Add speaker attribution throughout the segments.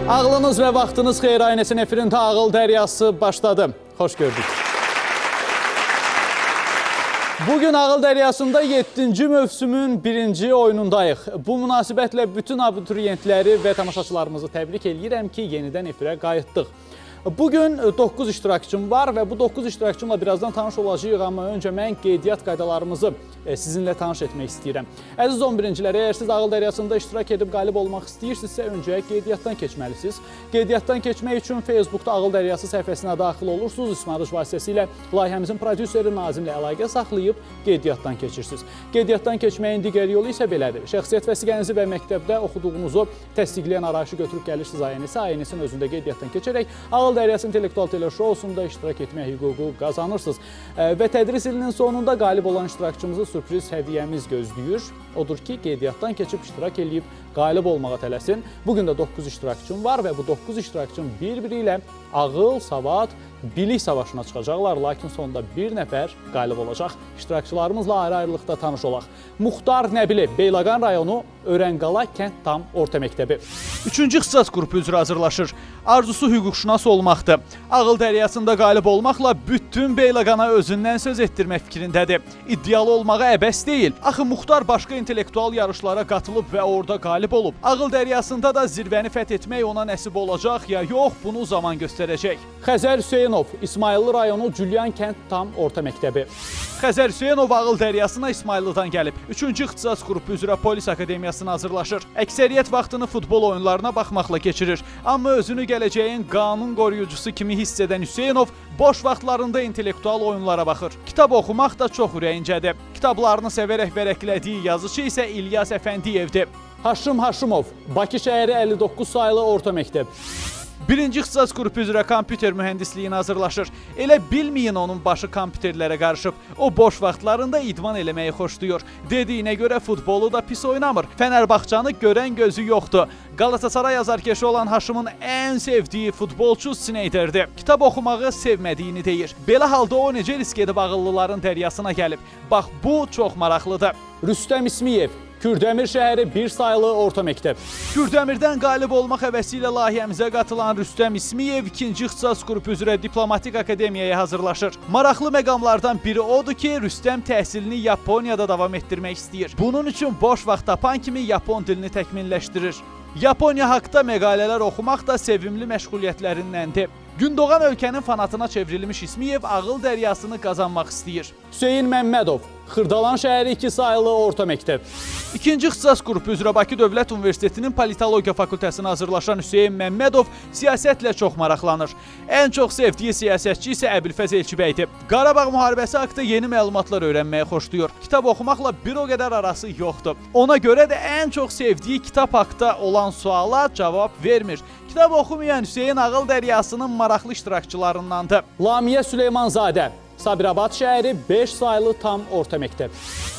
Speaker 1: Ağlınız və vaxtınız xeyir, Aynəsin efirində Ağıl Dəryası başladı. Xoş gördük. Bugün Ağıl Dəryasında 7-ci mövsümün 1-ci oyunundayıq. Bu münasibətlə bütün abituriyentləri və tamaşaçılarımızı təbrik edirəm ki, yenidən efirə qayıtdıq. Bugün 9 iştirakçım var və bu 9 iştirakçımla birazdan tanış olacağıq, amma öncə mən qeydiyyat qaydalarımızı sizinlə tanış etmək istəyirəm. Əziz 11-cilər, əgər siz Ağıl Dəryasında iştirak edib qalib olmaq istəyirsinizsə, öncə qeydiyyatdan keçməlisiniz. Qeydiyyatdan keçmək üçün Facebookda Ağıl Dəryası səhifəsinə daxil olursunuz, ismarış vasitəsilə layihəmizin prodüseri Nazimlə əlaqə saxlayıb qeydiyyatdan keçirsiniz. Qeydiyyatdan keçməyin digər yolu isə belədir. Şəxsiyyət vəsiqənizi və məktəbdə oxuduğunuzu təsdiqləyən arayışı götürüb gəlirsiniz AYNS-in özündə qeydiyyatdan keçərək Ağıl Dəryası intellektual teleşousunda iştirak etmək hüququ qazanırsınız. Və tədris ilinin sonunda qalib olan iştirakçımızı sürpriz hədiyyəmiz gözləyir. Odur ki, qeydiyyatdan keçib iştirak edib qalib olmağa tələsin. Bugün də 9 iştirakçım var və bu 9 iştirakçım bir-biri ilə ağıl, savad, bilik savaşına çıxacaqlar, lakin sonunda bir nəfər qalib olacaq. İştirakçılarımızla ayrı-ayrılıqda tanış olaq. Muxtar Nəbili, Beyləqan rayonu, Örənqala kənd tam orta məktəbi. 3-cü ixtisas qrupu üzrə hazırlaşır. Arzusu hüquqşünas olmaqdır. Ağıl Dəryasında qalib olmaqla bütün Beyləqana özündən söz etdirmək fikrindədir. İddialı olmağa əbəs deyil. Axı Muxtar başqa intellektual yarışlara qatılıb və orada qalib olub. Ağıl Dəryasında da zirvəni fəth etmək ona nəsib olacaq ya yox, bunu zaman göstərəcək. Xəzər Hüseynov, İsmayıllı rayonu, Cülyan kənd tam orta məktəbi. Xəzər Hüseynov Ağıl Dəryasına İsmayıllıdan gəlib. 3-cü ixtisas qrupu üzrə Polis Akademiyasına hazırlaşır. Əksəriyyət vaxtını futbol oyunlarına baxmaqla keçirir. Amma özünü gələcəyin qanun qoruyucusu kimi hiss edən Hüseynov boş vaxtlarında intellektual oyunlara baxır. Kitab oxumaq da çox ürəyincədir. Kitablarını sevərək vərəqlədiyi yazıcı isə İlyas Əfəndiyevdir. Haşim Haşimov, Bakı şəhəri 59 saylı orta məktəb. 1-ci ixtisas qrupu üzrə kompüter mühəndisliyinə hazırlaşır. Elə bilməyin onun başı kompüterlərə qarışıb. O boş vaxtlarında idman eləməyi xoşlayır. Dediyinə görə futbolu da pis oynamır. Fənərbağçanı görən gözü yoxdur. Galatasaray azarkeşi olan Haşimın ən sevdiyi futbolçu Sneyderdir. Kitab oxumağı sevmədiyini deyir. Belə halda o necə risk edib ağıllıların dəryasına gəlib? Bax, bu çox maraqlıdır. Rüstəm İsmiyev, Kürdəmir şəhəri 1 saylı orta məktəb. Kürdəmirdən qalib olmaq həvəsi ilə layihəmizə qatılan Rüstəm İsmiyev 2-ci ixtisas qrupu üzrə diplomatik akademiyaya hazırlaşır. Maraqlı məqamlardan biri odur ki, Rüstəm təhsilini Yaponiyada davam etdirmək istəyir. Bunun üçün boş vaxt tapan kimi Yapon dilini təkmilləşdirir. Yaponiya haqda məqalələr oxumaq da sevimli məşğuliyyətlərindəndir. Gündoğan ölkənin fanatına çevrilmiş İsmiyev Ağıl Dəryasını qazanmaq istəyir. Hüseyin Məmmədov, Xırdalan şəhəri 2 saylı orta məktəb. 2-ci ixtisas qrupu üzrə Bakı Dövlət Universitetinin Politologiya fakültəsinə hazırlaşan Hüseyin Məmmədov siyasətlə çox maraqlanır. Ən çox sevdiyi siyasətçi isə Əbilfəz Elçibəydir. Qarabağ müharibəsi haqqında yeni məlumatlar öyrənməyi xoşlayır. Kitab oxumaqla bir o qədər arası yoxdur. Ona görə də ən çox sevdiyi kitab haqqında olan suala cavab vermir. Kitab oxumayan Hüseyin Ağıl Dəryasının maraqlı iştirakçılarındandır. Lamiyə Süleymanzadə, Sabirabad şəhəri 5 saylı tam orta məktəb.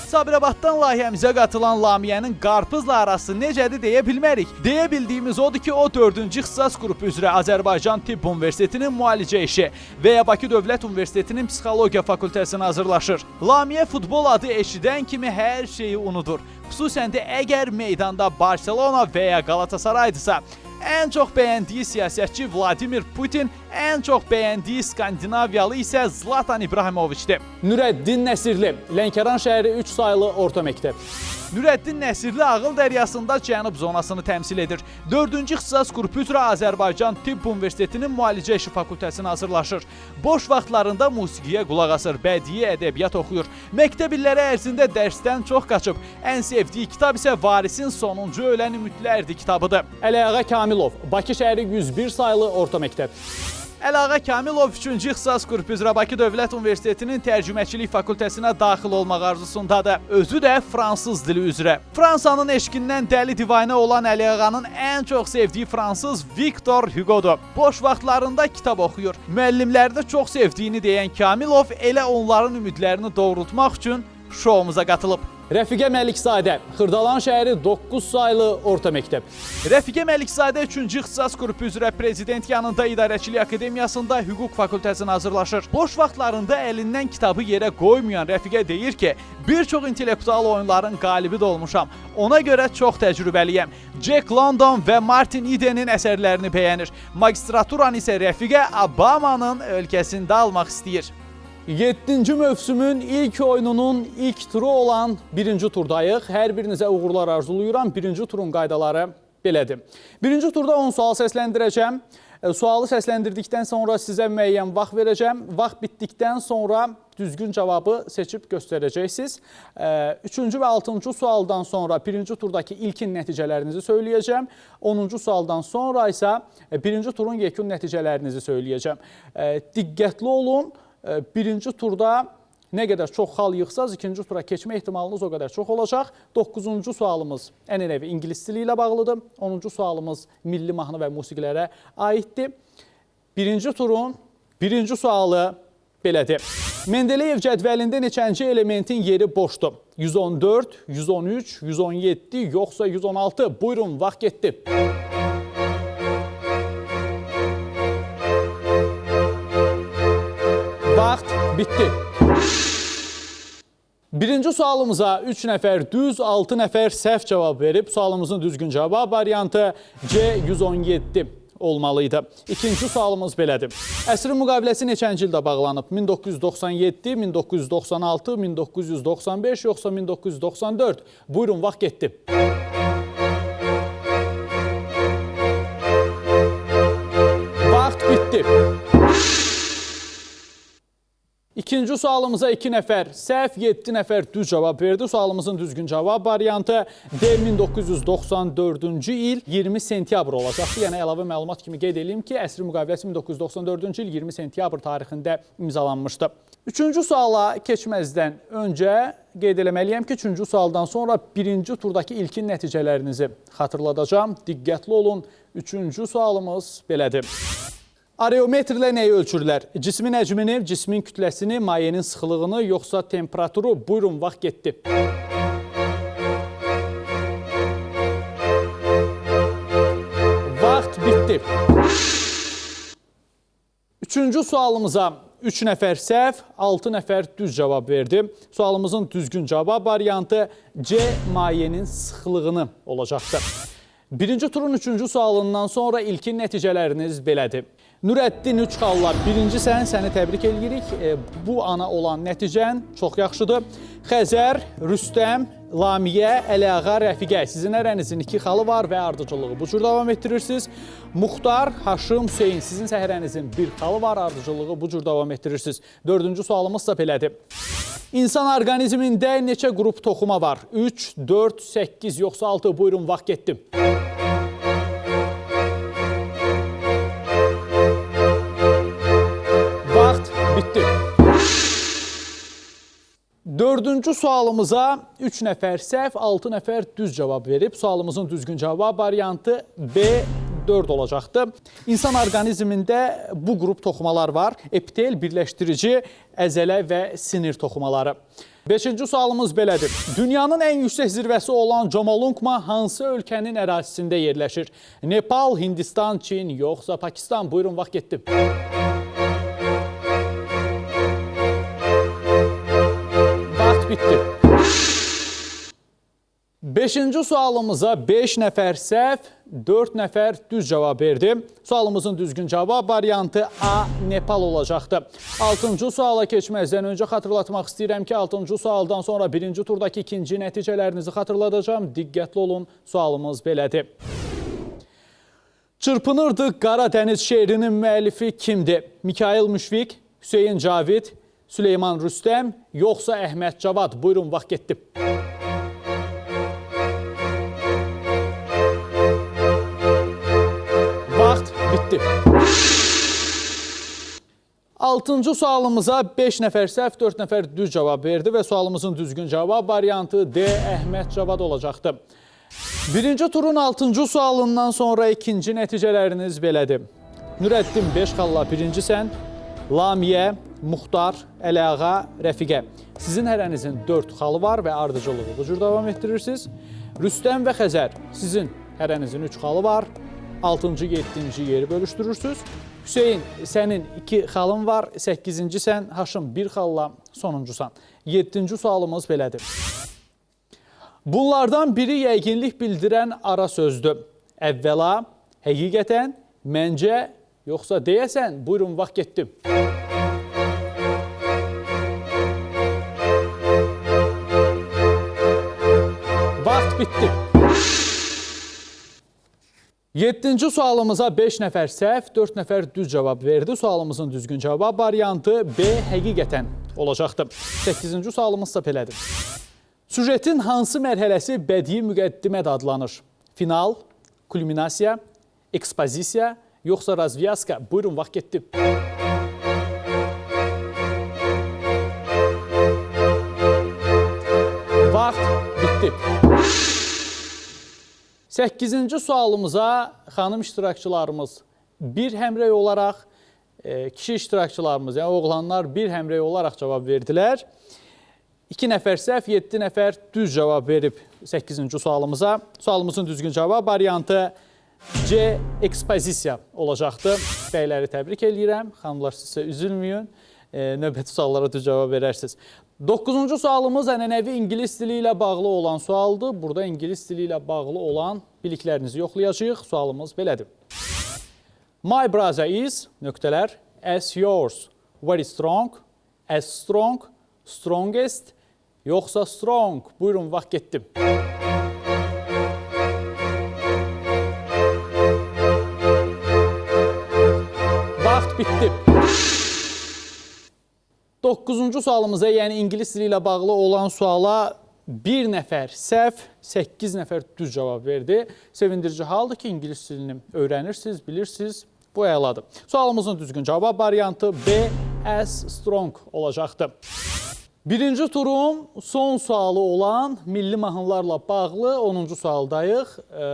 Speaker 1: Sabirabaddan layihəmizə qatılan Lamiyənin qarpızla arası necədir deyə bilmərik. Deyə bildiyimiz odur ki, o 4-cü ixtisas qrupu üzrə Azərbaycan Tibb Universitetinin müalicə işi və ya Bakı Dövlət Universitetinin Psixologiya fakültəsinə hazırlaşır. Lamiyə futbol adı eşidən kimi hər şeyi unudur. Xüsusən də əgər meydanda Barcelona və ya Galatasaraydısa. Ən çox bəyəndiyi siyasətçi Vladimir Putin, ən çox bəyəndiyi Skandinaviyalı isə Zlatan İbrahimoviçdir. Nürəddin Nəsirli, Lənkəran şəhəri 3 saylı orta məktəb. Nürəddin Nəsirli Ağıl Dəryasında Cənub zonasını təmsil edir. 4-cü ixtisas qrupu üzrə Azərbaycan Tibb Universitetinin müalicə işi fakültəsinə hazırlaşır. Boş vaxtlarında musiqiyə qulaq asır, bədii ədəbiyyat oxuyur. Məktəb illəri ərzində dərsdən çox qaçıb. Ən sevdiyi kitab isə Varisin Sonuncu Ölən Ümidlərdir kitabıdır. Əliağa Kamilov, Bakı şəhəri 101 saylı orta məktəb. Əliağa Kamilov 3-cü ixtisas qrupu üzrə Bakı Dövlət Universitetinin tərcüməçilik fakültəsinə daxil olmaq arzusundadır. Özü də fransız dili üzrə. Fransanın eşqindən dəli divanə olan Əliağanın ən çox sevdiyi fransız Victor Hugo'dur. Boş vaxtlarında kitab oxuyur. Müəllimlərini çox sevdiyini deyən Kamilov elə onların ümidlərini doğrultmaq üçün şoumuza qatılıb. Rəfiqə Məlikzadə, Xırdalan şəhəri 9 saylı orta məktəb. Rəfiqə Məlikzadə 3-cü ixtisas qrupu üzrə Prezident yanında İdarəçilik Akademiyasında hüquq fakültəsinə hazırlaşır. Boş vaxtlarında əlindən kitabı yerə qoymayan Rəfiqə deyir ki, bir çox intellektual oyunların qalibi də olmuşam. Ona görə çox təcrübəliyəm. Jack London və Martin Eden'in əsərlərini bəyənir. Magistraturanı isə Rəfiqə Obamanın ölkəsində almaq istəyir. 7-ci mövsümün ilk oyununun ilk turu olan 1-ci turdayıq. Hər birinizə uğurlar arzulayıram. 1-ci turun qaydaları belədir. 1-ci turda 10 sual səsləndirəcəm. Sualı səsləndirdikdən sonra sizə müəyyən vaxt verəcəm. Vaxt bitdikdən sonra düzgün cavabı seçib göstərəcəksiniz. 3-cü və 6-cı sualdan sonra 1-ci turdakı ilkin nəticələrinizi söyləyəcəm. 10-cu sualdan sonra isə 1-ci turun yekun nəticələrinizi söyləyəcəm. Diqqətli olun. 1-ci turda nə qədər çox xal yığsaz, 2-ci tura keçmə ehtimalınız o qədər çox olacaq. 9-cu sualımız ənənəvi ingilis dili ilə bağlıdır. 10-cu sualımız milli mahnı və musiqilərə aiddir. 1-ci turun 1-ci sualı belədir. Mendeleyev cədvəlində neçənci elementin yeri boşdur? 114, 113, 117, yoxsa 116? Buyurun, vaxt getdi. Vaxt bitdi. Birinci sualımıza 3 nəfər düz, 6 nəfər səhv cavab verib. Sualımızın düzgün cavab variantı C117 olmalıydı. İkinci sualımız belədir. Əsrin müqaviləsi neçənci ildə bağlanıb? 1997, 1996, 1995, yoxsa 1994? Buyurun, vaxt getdi. Vaxt bitdi. İkinci sualımıza 2 nəfər səhv, 7 nəfər düz cavab verdi. Sualımızın düzgün cavab variantı D 1994-cü il 20 sentyabr olacaqdı. Yəni əlavə məlumat kimi qeyd edeyim ki, əsrin müqaviləsi 1994-cü il 20 sentyabr tarixində imzalanmışdı. Üçüncü suala keçməzdən öncə qeyd eləməliyəm ki, 3-cü sualdan sonra 1-ci turdakı ilkin nəticələrinizi xatırladacağım. Diqqətli olun. 3-cü sualımız belədir. Areometrlə nəyi ölçürlər? Cismin həcmini, cismin kütləsini, mayenin sıxılığını, yoxsa temperaturu? Buyurun, vaxt getdi. Vaxt bitdi. Üçüncü sualımıza 3 nəfər səhv, 6 nəfər düz cavab verdi. Sualımızın düzgün cavab variantı C mayenin sıxılığını olacaqdır. Birinci turun 3-cü sualından sonra ilkin nəticələriniz belədir. Nurəddin 3 xalla birincisən, səni təbrik edirik. Bu ana olan nəticən çox yaxşıdır. Xəzər, Rüstəm, Lamiyə, Əliağa, Rəfiqə. Sizin hərənizin 2 xalı var və ardıcılığı bu cür davam etdirirsiniz. Muxtar, Haşım, Hüseyin. Sizin səhərənizin 1 xalı var, ardıcılığı bu cür davam etdirirsiniz. 4-cü sualımız da belədir. İnsan orqanizmində neçə qrup toxuma var? 3, 4, 8, yoxsa 6? Buyurun, vaxt getdi. Bitdi. 4-cü sualımıza 3 nəfər səhv, 6 nəfər düz cavab verib. Sualımızın düzgün cavab variantı B4 olacaqdı. İnsan orqanizmində bu qrup toxumalar var. Epitel, birləşdirici, əzələ və sinir toxumaları. 5-ci sualımız belədir. Dünyanın ən yüksək zirvəsi olan Jomolungma hansı ölkənin ərazisində yerləşir? Nepal, Hindistan, Çin, yoxsa Pakistan? Buyurun, vaxt getdi. Bitdi. 5-ci sualımıza 5 nəfər səhv, 4 nəfər düz cavab verdi. Sualımızın düzgün cavab variantı A, Nepal olacaqdı. 6-cı suala keçməzdən öncə xatırlatmaq istəyirəm ki, 6-cı sualdan sonra 1-ci turdakı ikinci nəticələrinizi xatırladacağım. Diqqətli olun, sualımız belədir. Çırpınırdı Qara Dəniz şeirinin müəllifi kimdir? Mikayıl Müşfiq, Hüseyin Cavid, Süleyman Rüstəm, yoxsa Əhməd Cavad? Buyurun, vaxt getdi. Vaxt bitdi. 6-cı sualımıza 5 nəfər səhv, 4 nəfər düz cavab verdi və sualımızın düzgün cavab variantı D. Əhməd Cavad olacaqdı. 1-ci turun 6-cı sualından sonra ikinci nəticələriniz belədir. Nurəddin 5 xalla birincisən, Lamiyə, Muxtar, Əliağa, Rəfiqə. Sizin hərənizin 4 xalı var və ardıcılığı bu cür davam etdirirsiniz. Rüstəm və Xəzər, sizin hərənizin 3 xalı var. 6-cı, 7-ci yeri bölüşdürürsünüz. Hüseyin, sənin 2 xalın var. 8-ci sən, Haşım 1 xalla sonuncusan. 7-ci sualımız belədir. Bunlardan biri yəqinlik bildirən ara sözdür. Əvvəla, həqiqətən, məncə, yoxsa deyəsən, buyurun, vaxt getdim. Vaxt bitdi. 7-ci sualımıza 5 nəfər səhv, 4 nəfər düz cavab verdi. Sualımızın düzgün cavab variantı B, həqiqətən olacaqdır. 8-ci sualımız da belədir. Süjetin hansı mərhələsi bədii müqəddimə də adlanır? Final, kulminasiya, ekspozisiya, yoxsa razvyaska? Buyurun, vaxt getdi. Vaxt bitdi. 8-ci sualımıza xanım iştirakçılarımız bir həmrəy olaraq, kişi iştirakçılarımız, yəni oğlanlar bir həmrəy olaraq cavab verdilər. 2 nəfər səhv, 7 nəfər düz cavab verib 8-ci sualımıza. Sualımızın düzgün cavab variantı C, ekspozisiya olacaqdır. Bəyləri təbrik edirəm. Xanımlar, sizə üzülməyin. Növbəti suallara düz cavab verərsiniz. 9-cu sualımız ənənəvi ingilis dili ilə bağlı olan sualdır. Burada ingilis dili ilə bağlı olan biliklərinizi yoxlayacağıq. Sualımız belədir. My brother is, nöqtələr, as yours, very strong, as strong, strongest, yoxsa strong? Buyurun, vaxt getdim. Vaxt bitdi. 9-cu sualımıza, yəni ingilis dili ilə bağlı olan suala 1 nəfər səhv, 8 nəfər düz cavab verdi. Sevindirici haldır ki, ingilis dilini öyrənirsiniz, bilirsiniz. Bu əladır. Sualımızın düzgün cavab variantı B, as strong olacaqdır. Birinci turun son sualı olan milli mahnılarla bağlı 10-cu sualdayıq.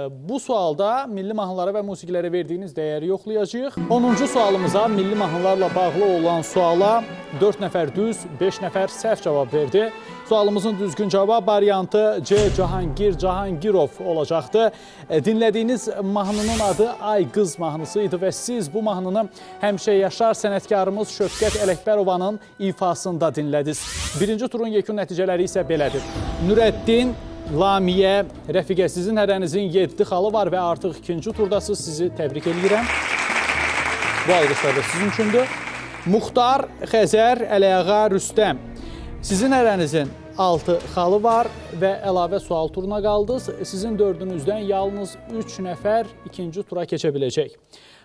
Speaker 1: Bu sualda milli mahnılara və musiqilərə verdiyiniz dəyəri yoxlayacağıq. 10-cu sualımıza milli mahnılarla bağlı olan suala 4 nəfər düz, 5 nəfər səhv cavab verdi. Sualımızın düzgün cavab variantı C, Cahangir Cahangirov olacaqdır. Dinlədiyiniz mahnının adı Ay Qız mahnısı idi və siz bu mahnını həmişə yaşar sənətkarımız Şövkət Ələkbərovanın ifasında dinlədiniz. Birinci turun yekun nəticələri isə belədir. Nürəddin, Lamiyə, Rəfiqə, sizin hərənizin 7 xalı var və artıq 2-ci turdasınız. Sizi təbrik edirəm. Bu alqışlar da sizin üçündür. Muxtar, Xəzər, Əliağa, Rüstəm. Sizin hərənizin 6 xalı var və əlavə sual turuna qaldınız. Sizin dördünüzdən yalnız 3 nəfər 2-ci tura keçə biləcək.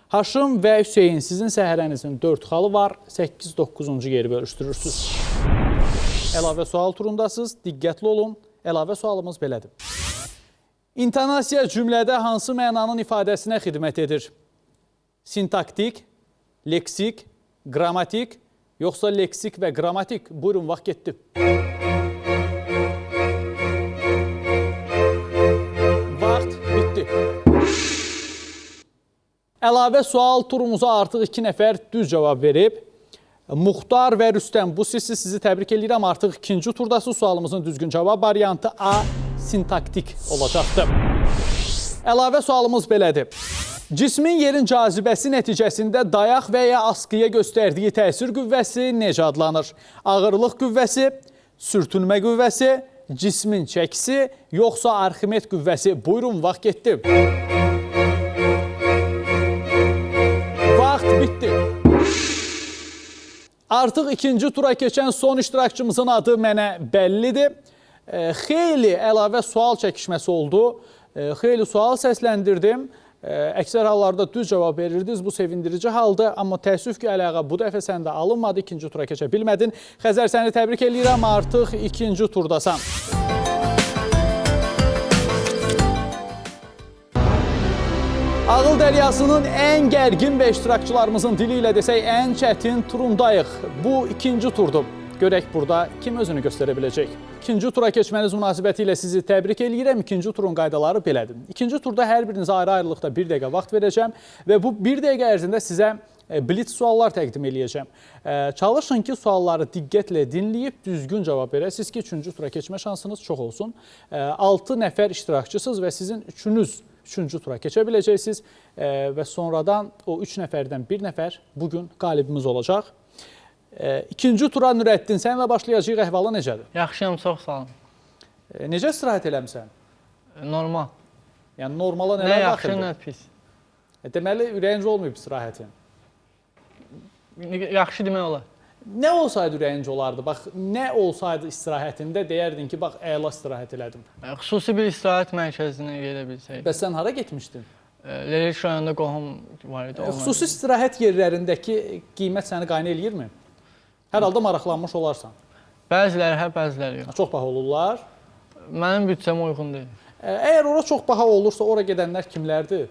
Speaker 1: Haşım və Hüseyin, sizin səhərənizin 4 xalı var, 8-9-cu yeri bölüşdürürsünüz. Əlavə sual turundasınız, diqqətli olun. Əlavə sualımız belədir. İntonasiya cümlədə hansı mənanın ifadəsinə xidmət edir? Sintaktik, leksik, qrammatik, yoxsa leksik və qrammatik? Buyurun, vaxt getdi. Vaxt bitdi. Əlavə sual turumuza artıq 2 nəfər düz cavab verib. Muxtar və Rüstəm, bu sizi təbrik edirəm. Artıq 2-ci turdasınız. Sualımızın düzgün cavab variantı A, sintaktik olacaqdır. Əlavə sualımız belədir. Cismin yerin cazibəsi nəticəsində dayaq və ya askıya göstərdiyi təsir qüvvəsi necə adlanır? Ağırlıq qüvvəsi, sürtünmə qüvvəsi, cismin çəkisi, yoxsa Arximed qüvvəsi? Buyurun, vaxt getdi. Vaxt bitdi. Artıq 2-ci tura keçən son iştirakçımızın adı mənə bəllidir. Xeyli əlavə sual çəkişməsi oldu. Xeyli sual səsləndirdim. Əksər hallarda düz cavab verirdiniz. Bu sevindirici haldır. Amma təəssüf ki, Əliağa, bu dəfə səndə alınmadı. 2-ci tura keçə bilmədin. Xəzər, səni təbrik edirəm. Artıq 2-ci turdasan. Ağıl Dəryasının ən gərgin və iştirakçılarımızın dili ilə desək, ən çətin turundayıq. Bu 2-ci turdur. Görək burada kim özünü göstərə biləcək. 2-ci tura keçməniz münasibəti ilə sizi təbrik edirəm. 2-ci turun qaydaları belədir. 2-ci turda hər birinizə ayrı-ayrılıqda 1 dəqiqə vaxt verəcəm və bu 1 dəqiqə ərzində sizə blitz suallar təqdim eləyəcəm. Çalışın ki, sualları diqqətlə dinləyib düzgün cavab verəsiniz ki, 3-cü tura keçmə şansınız çox olsun. 6 nəfər iştirakçısınız və sizin üçünüz 3-cü tura keçə biləcəksiniz və sonradan o 3 nəfərdən bir nəfər bugün qalibimiz olacaq. 2-ci tura Nurəddin, sənlə başlayacağıq, əhvalı necədir?
Speaker 2: Yaxşıyam, çox sağ olun.
Speaker 1: Necə istirahət eləmisən?
Speaker 2: Normal.
Speaker 1: Yəni normala
Speaker 2: Nə
Speaker 1: nələr
Speaker 2: yaxşı,
Speaker 1: daxildir?
Speaker 2: nə pis.
Speaker 1: Deməli, ürəyincə olmayıb istirahətin.
Speaker 2: Yaxşı demək olar.
Speaker 1: Nə olsaydı ürəyincə olardı? Bax, nə olsaydı istirahətində deyərdin ki, bax, əla istirahət elədim.
Speaker 2: Xüsusi bir istirahət mərkəzinə gedə bilsək.
Speaker 1: Bəs sən hara getmişdin?
Speaker 2: Lerik rayonunda qohum var idi.
Speaker 1: Xüsusi istirahət yerlərindəki qiymət səni qayna eləyirmi? Hər halda maraqlanmış olarsan.
Speaker 2: Bəziləri hə, bəziləri yox.
Speaker 1: Çox baha olurlar.
Speaker 2: Mənim büdcəmə uyğun deyil.
Speaker 1: Əgər ora çox baha olursa, ora gedənlər kimlərdir?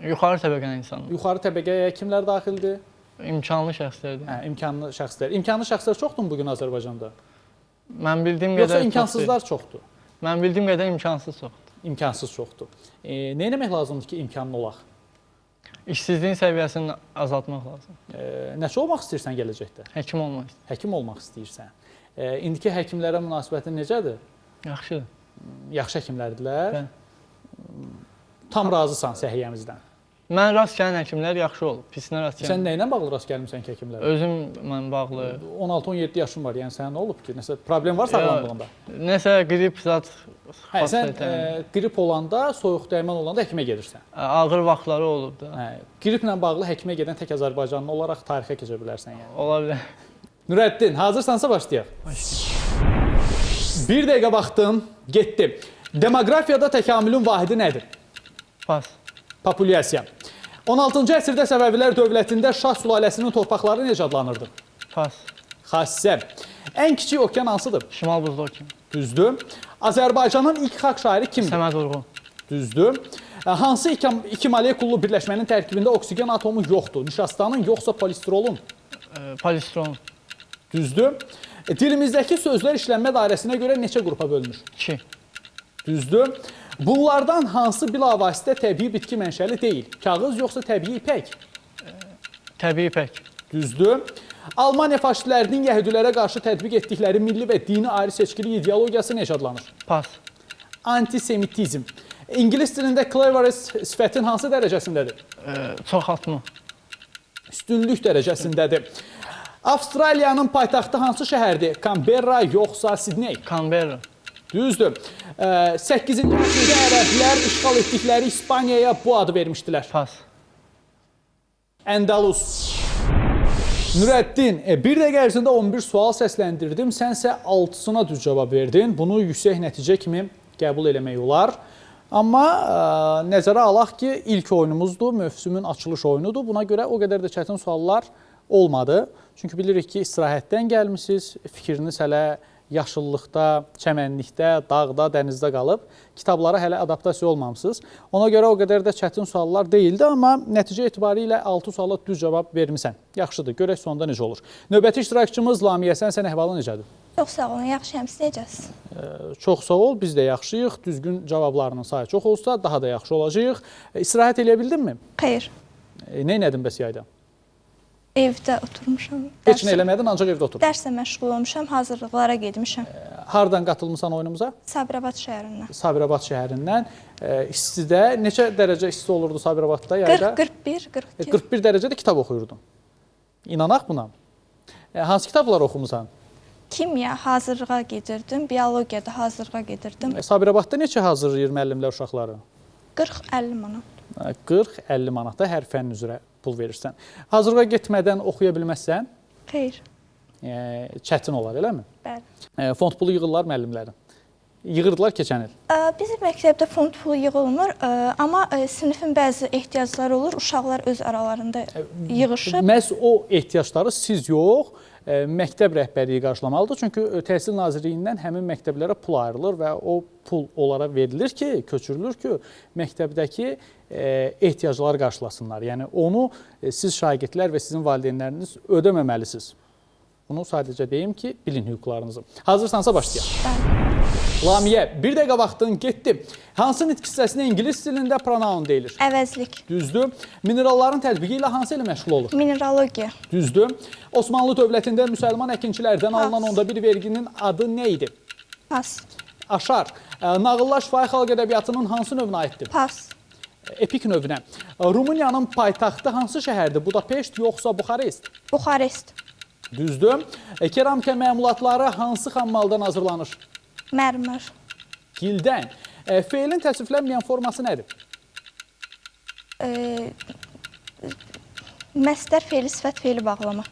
Speaker 2: Yuxarı təbəqənin insanlar.
Speaker 1: Yuxarı təbəqəyə kimlər daxildir?
Speaker 2: İmkanlı şəxslərdir.
Speaker 1: İmkanlı şəxslər. İmkanlı şəxslər çoxdur bugün Azərbaycanda?
Speaker 2: Mən bildiyim qədər
Speaker 1: Yoxsa imkansızlar çoxdur?
Speaker 2: Mən bildiyim qədər imkansız çoxdur.
Speaker 1: İmkansız çoxdur. Nə etmək lazımdır ki, imkanlı olaq?
Speaker 2: İşsizliyin səviyyəsini azaltmaq lazım.
Speaker 1: Nəçə olmaq istəyirsən gələcəkdə?
Speaker 2: Həkim olmaq istəyirəm.
Speaker 1: Həkim olmaq istəyirsən. İndiki həkimlərə münasibətin necədir?
Speaker 2: Yaxşıdır.
Speaker 1: Yaxşı həkimlərdirlər.
Speaker 2: Bəli.
Speaker 1: Tam razısan səhiyyəmizdən.
Speaker 2: Mən rast gələn həkimlər yaxşı olub, pisinə rast gələn.
Speaker 1: Sən nə ilə bağlı rast gəlmisən ki, həkimlərə?
Speaker 2: Özümlə bağlı.
Speaker 1: 16-17 yaşın var, yəni sənə nə olub ki? Nəsə problem var sağlamlığında?
Speaker 2: Nəsə qrip zat
Speaker 1: Sən qrip olanda, soyuq dəymən olanda həkimə gedirsən.
Speaker 2: Ağır vaxtları olub da.
Speaker 1: Qriplə bağlı həkimə gedən tək Azərbaycanlı olaraq tarixə keçə bilərsən yəni.
Speaker 2: Ola bilər.
Speaker 1: Nurəddin, hazırsansa başlayaq. Bir dəqiqə vaxtın getdi. Demoqrafiyada təkamülün vahidi nədir?
Speaker 2: Pas.
Speaker 1: Populyasiya. 16-cı əsrdə Səfəvilər dövlətində Şah sülaləsinin torpaqları necə adlanırdı?
Speaker 2: Pas.
Speaker 1: Xassə. Ən kiçik okean hansıdır?
Speaker 2: Şimal buzlu okean.
Speaker 1: Düzdür. Azərbaycanın ilk xalq şairi kimdir?
Speaker 2: Səməd Vurğun.
Speaker 1: Düzdür. Hansı iki molekullu birləşmənin tərkibində oksigen atomu yoxdur? Nişastanın yoxsa polistrolun?
Speaker 2: Polistron.
Speaker 1: Düzdür. Dilimizdəki sözlər işlənmə dairəsinə görə neçə qrupa bölünür?
Speaker 2: 2.
Speaker 1: Düzdür. Bunlardan hansı bilavasitə təbii bitki mənşəli deyil? Kağız yoxsa təbii ipək?
Speaker 2: Təbii ipək.
Speaker 1: Düzdür. Almaniya faşistlərinin yəhüdilərə qarşı tətbiq etdikləri milli və dini ayrı seçkilik ideologiyası necə adlanır?
Speaker 2: Pas.
Speaker 1: Antisemitizm. İngilis dilində cleverness sifətin hansı dərəcəsindədir?
Speaker 2: Çox atma.
Speaker 1: Üstünlük dərəcəsindədir. Avstraliyanın paytaxtı hansı şəhərdir? Canberra yoxsa Sidney?
Speaker 2: Canberra.
Speaker 1: Düzdür. 8-ci əsrdə ərəblər işğal etdikləri İspaniyaya bu adı vermişdilər.
Speaker 2: Pas.
Speaker 1: Əndalus. Nurəddin, bir dəqiqə ərzində 11 sual səsləndirdim. Sənsə 6-sına düz cavab verdin. Bunu yüksək nəticə kimi qəbul eləmək olar. Amma nəzərə alaq ki, ilk oyunumuzdur, mövsümün açılış oyunudur. Buna görə o qədər də çətin suallar olmadı. Çünki bilirik ki, istirahətdən gəlmişsiniz, fikriniz hələ yaşıllıqda, çəmənlikdə, dağda, dənizdə qalıb. Kitablara hələ adaptasiya olmamışsınız. Ona görə o qədər də çətin suallar deyildi, amma nəticə etibarilə 6 suala düz cavab vermisən. Yaxşıdır, görək sonda necə olur. Növbəti iştirakçımız Lamiyə, sən əhvalı necədir?
Speaker 3: Çox sağ olun, yaxşıyam, siz necəsiz?
Speaker 1: Çox sağ ol, biz də yaxşıyıq. Düzgün cavablarının sayı çox olsa daha da yaxşı olacaq. İstirahət eləyə bildinmi?
Speaker 3: Xeyr,
Speaker 1: Nə edin bəs yayda?
Speaker 3: evdə oturmuşam.
Speaker 1: Heç nə eləmədin, ancaq evdə otur.
Speaker 3: Dərslə məşğul olmuşam, hazırlıqlara getmişəm.
Speaker 1: Hardan qatılmısan oyunumuza?
Speaker 3: Sabirabad şəhərindən.
Speaker 1: Sabirabad şəhərindən. İstidə neçə dərəcə isti olurdu Sabirabadda yayda?
Speaker 3: 40, 41, 42.
Speaker 1: 41 dərəcədə kitab oxuyurdun. İnanaq buna. Hansı kitablar oxumusan?
Speaker 3: Kimya hazırlığa gedirdim, biologiyada hazırlığa gedirdim.
Speaker 1: Sabirabadda neçə hazırlayır müəllimlər uşaqları?
Speaker 3: 40-50 manat.
Speaker 1: 40-50 manatda hər fənn üzrə pul verirsən. Hazırlığa getmədən oxuya bilməzsən,
Speaker 3: Xeyr,
Speaker 1: çətin olar, eləmi?
Speaker 3: bəli.
Speaker 1: Fond pulu yığırlar müəllimlərin. Yığırdılar keçən il.
Speaker 3: Bizim məktəbdə fond pulu yığılmır, amma sinifin bəzi ehtiyacları olur, uşaqlar öz aralarında yığışıb.
Speaker 1: Məhz o ehtiyacları siz yox, məktəb rəhbərliyi qarşılamalıdır. Çünki Təhsil Nazirliyindən həmin məktəblərə pul ayrılır və o pul onlara verilir ki, köçürülür ki, məktəbdəki ehtiyacları qarşılasınlar. Yəni onu siz şagirdlər və sizin valideynləriniz ödəməməlisiniz. Bunu sadəcə deyim ki, bilin hüquqlarınızı. Hazırsansa başlayaq.
Speaker 3: Bəli.
Speaker 1: Lamiyə, bir dəqiqə vaxtın getdi. Hansı nitq hissəsinə ingilis dilində pronoun deyilir?
Speaker 3: Əvəzlik.
Speaker 1: Düzdür. Mineralların tətbiqi ilə hansı ilə məşğul olur?
Speaker 3: Mineralogiya.
Speaker 1: Düzdür. Osmanlı dövlətində müsəlman əkinçilərdən alınan onda bir verginin adı nə idi?
Speaker 3: Pas.
Speaker 1: Aşar. Nağıllar şifahi xalq ədəbiyyatının hansı növünə aiddir?
Speaker 3: Pas.
Speaker 1: Epik növünə. Rumıniyanın paytaxtı hansı şəhərdir? Budapeşt yoxsa Buxarest?
Speaker 3: Buxarest.
Speaker 1: Düzdür. Keramika məmulatları hansı xammaldan hazırlanır?
Speaker 3: Mərmər.
Speaker 1: Gildən. Feilin təsviflənməyən forması nədir?
Speaker 3: Məsdər feili, sifət feili bağlama.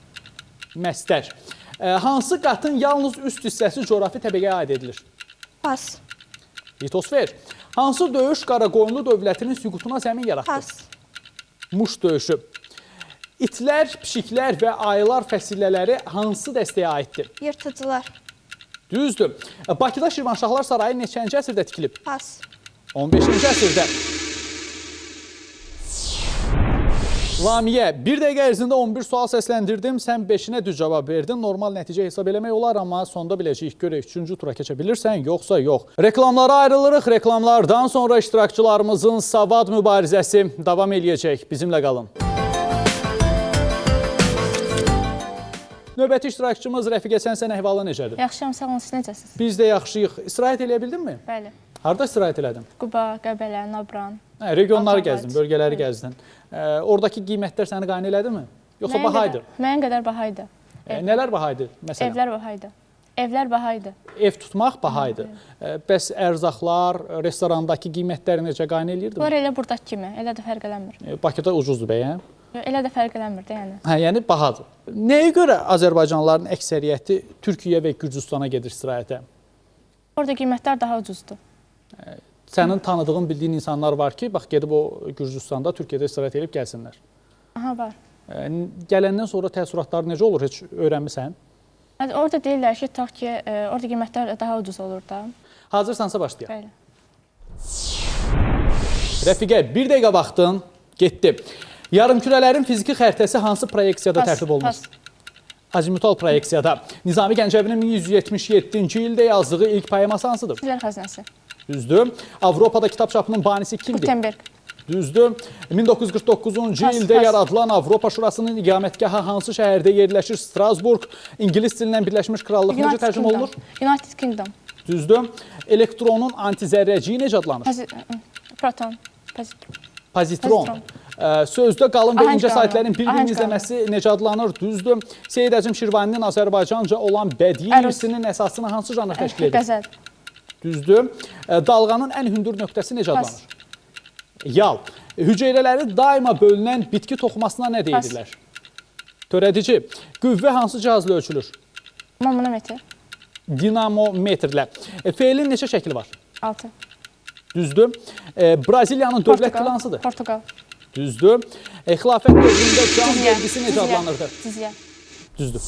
Speaker 1: Məstər. Hansı qatın yalnız üst hissəsi coğrafi təbəqəyə aid edilir?
Speaker 3: Pas.
Speaker 1: Litosfer. Hansı döyüş Qaraqoyunlu dövlətinin süqutuna zəmin yaratdı?
Speaker 3: Pas.
Speaker 1: Muş döyüşü. İtlər, pişiklər və ayılar fəsillələri hansı dəstəyə aiddir?
Speaker 3: Yırtıcılar.
Speaker 1: Düzdür. Bakıda Şirvanşahlar Sarayı neçənci əsrdə tikilib?
Speaker 3: Pas.
Speaker 1: 15-ci əsrdə. Lamiyə, bir dəqiqə ərzində 11 sual səsləndirdim, sən 5-nə düz cavab verdin. Normal nəticə hesab eləmək olar, amma sonda biləcəyik görək 3-cü tura keçə bilirsən, yoxsa yox. Reklamlara ayrılırıq, reklamlardan sonra iştirakçılarımızın savad mübarizəsi davam eləyəcək. Bizimlə qalın. Növbəti iştirakçımız Rəfiqə, sən əhvalı necədir?
Speaker 4: Yaxşıyam, sağ olun, siz necəsiniz?
Speaker 1: Biz də yaxşıyıq. İstirahət eləyə bildinmi?
Speaker 4: Bəli.
Speaker 1: Harada istirahət elədin?
Speaker 4: Quba, Qəbələ, Nabran.
Speaker 1: Regionları
Speaker 4: Ağcabədi.
Speaker 1: gəzdin, bölgələri gəzdin. Oradakı qiymətlər səni qane elədi mi? Yoxsa bahaydı?
Speaker 4: Müəyyən qədər bahaydı.
Speaker 1: Nələr bahaydı məsələn?
Speaker 4: Evlər bahaydı. Evlər bahaydı.
Speaker 1: Ev tutmaq bahaydı. Bəs ərzaqlar, restorandakı qiymətləri necə qane eləyirdi?
Speaker 4: Bunlar elə buradakı kimi, elə də fərq eləmir.
Speaker 1: Bakıda ucuzdur bəyəm?
Speaker 4: Elə də fərq eləmir də yəni.
Speaker 1: Hə, yəni bahadır. Nəyə görə Azərbaycanlıların əksəriyyəti Türkiyə və Gürcüstana gedir istirahətə?
Speaker 4: Orada qiymətlər daha ucuzdur.
Speaker 1: Sənin tanıdığın, bildiyin insanlar var ki, bax gedib o Gürcüstanda, Türkiyədə istirahət edib gəlsinlər.
Speaker 4: Aha, var.
Speaker 1: Gələndən sonra təəssüratları necə olur? Heç öyrənmisən?
Speaker 4: Orada deyirlər ki, tutaq ki, orada qiymətlər daha ucuz olur da.
Speaker 1: Hazırsansa başlayaq.
Speaker 4: Bəli.
Speaker 1: Rəfiqə, bir dəqiqə vaxtın getdi. Yarımkürələrin fiziki xəritəsi hansı proyeksiyada tərtib olunur? Azimutal proyeksiyada. Nizami Gəncəvinin 1177-ci ildə yazdığı ilk poeması hansıdır?
Speaker 4: Sizlər xəzinəsi.
Speaker 1: Düzdür. Avropada kitab çapının banisi kimdir?
Speaker 4: Gutenberg.
Speaker 1: Düzdür. 1949-cu ildə yaradılan Avropa Şurasının iqamətgahı hansı şəhərdə yerləşir? Strasburg. İngilis dilindən Birləşmiş Krallıq necə tərcümə olunur?
Speaker 4: United Kingdom.
Speaker 1: Düzdür. Elektronun antizərrəciyi necə adlanır?
Speaker 4: Proton.
Speaker 1: Pozitron. Sözdə qalın və incə saytların bir-birini izləməsi necə adlanır? Düzdür. Seyid Əzim Şirvaninin Azərbaycanca olan bədii irsinin əsasını hansı janr təşkil edir?
Speaker 4: Qəzəl.
Speaker 1: Düzdür. Dalğanın ən hündür nöqtəsi necə adlanır? Yal. Hüceyrələri daima bölünən bitki toxumasına nə deyirlər? Törədici. Qüvvə hansı cihazla ölçülür?
Speaker 4: Manometr.
Speaker 1: Dinamometrlə. Feilin neçə şəkli var?
Speaker 4: 6.
Speaker 1: Düzdür. Braziliyanın dövlət dili hansıdır?
Speaker 4: Portugal.
Speaker 1: Düzdür. Xilafət dövründə can vergisi necə adlanırdı?
Speaker 4: Cizyə.
Speaker 1: Düzdür.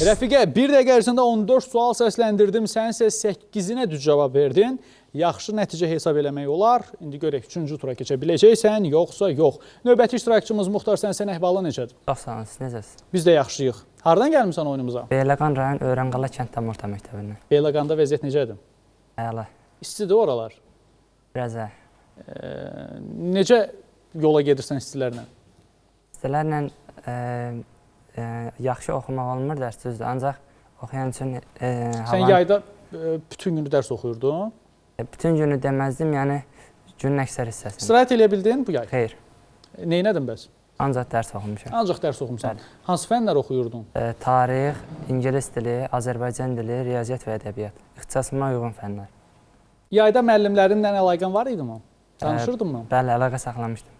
Speaker 1: Rəfiqə, bir dəqiqə ərzində 14 sual səsləndirdim. Sən isə 8-inə düz cavab verdin. Yaxşı nəticə hesab eləmək olar. İndi görək 3-cü tura keçə biləcəksən, yoxsa yox. Növbəti iştirakçımız Muxtar, sən əhvalı necədir?
Speaker 5: Çox sağ olun, siz necəsiniz?
Speaker 1: Biz də yaxşıyıq. Hardan gəlmisən oyunumuza?
Speaker 5: Beyləqan rayon Öyrənqala kənd tam orta məktəbindən.
Speaker 1: Beyləqanda vəziyyət necədir?
Speaker 5: Əla.
Speaker 1: İstidir oralar.
Speaker 5: Biraz
Speaker 1: Necə yola gedirsən istilərlə?
Speaker 5: İstilərlə yaxşı oxumaq olmur dərs düzdür, ancaq oxuyan üçün
Speaker 1: Sən yayda bütün günü dərs oxuyurdun?
Speaker 5: Bütün günü deməzdim, yəni günün əksər hissəsini.
Speaker 1: İstirahət eləyə bildin bu yay?
Speaker 5: Xeyr.
Speaker 1: Neynədin bəs?
Speaker 5: Ancaq dərs oxumuşam.
Speaker 1: Ancaq dərs oxumuşsan. Hansı fənlər oxuyurdun?
Speaker 5: Tarix, ingilis dili, Azərbaycan dili, riyaziyyat və ədəbiyyat. İxtisasıma uyğun fənlər.
Speaker 1: Yayda müəllimlərinlə əlaqən var idi mi? Tanışırdın mı?
Speaker 5: Bəli, əlaqə saxlamışdım.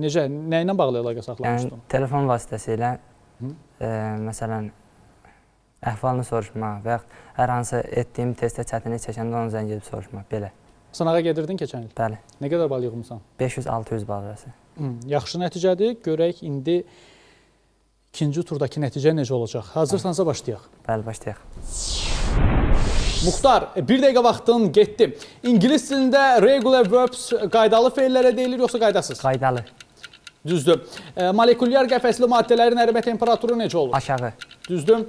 Speaker 1: Necə, nə ilə bağlı əlaqə saxlamışdın?
Speaker 5: Yəni, telefon vasitəsilə, məsələn, əhvalını soruşmaq və yaxud hər hansı etdiyim testdə çətinlik çəkəndə onu zəng edib soruşmaq, belə.
Speaker 1: Sınağa gedirdin keçən il?
Speaker 5: Bəli.
Speaker 1: Nə qədər bal yığmısan?
Speaker 5: 500-600 bal arası.
Speaker 1: Yaxşı nəticədir. Görək indi ikinci turdakı nəticə necə olacaq? Hazırsansa başlayaq.
Speaker 5: Bəli, başlayaq.
Speaker 1: Muxtar, bir dəqiqə vaxtın getdi. İngilis dilində regular verbs qaydalı feillərə deyilir, yoxsa qaydasız?
Speaker 5: Qaydalı.
Speaker 1: Düzdür. Molekulyar qəfəsli maddələrin ərimə temperaturu necə olur?
Speaker 5: Aşağı.
Speaker 1: Düzdür.